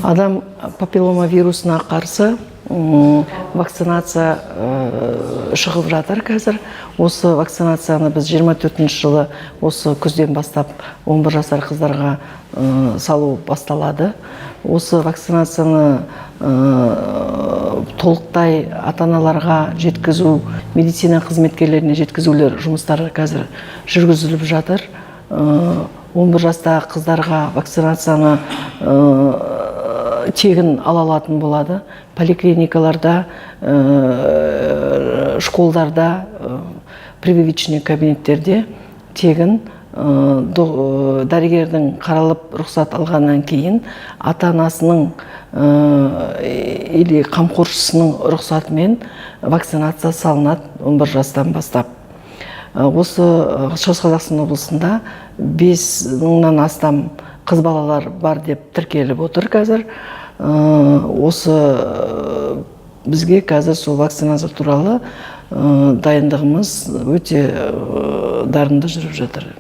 Адам папиллома вирусына қарсы вакцинация шығып жатыр қазір. Осы вакцинацияны біз 24 жылы осы күзден бастап 11 жасар қыздарға салу басталады. Осы вакцинацияны толықтай ата-аналарға жеткізу, медицина қызметкерлеріне жеткізулер жұмыстары қазір жүргізіліп жатыр. 11 жастағы қыздарға вакцинацияны тегін ала алатын болады. Поликлиникаларда, школдарда, прививочный кабинеттерде тегін дәрігердің қаралып рұқсат алғаннан кейін ата-анасының или қамқоршысының рұқсатымен вакцинация салынады 11 жастан бастап. Осы Шығыс Қазақстан облысында 5000-нан астам қыз балалар бар деп тіркеліп отыр қазір. Осы бізге қазір сол вакцинация туралы дайындығымыз өте дарынды жүріп жатыр.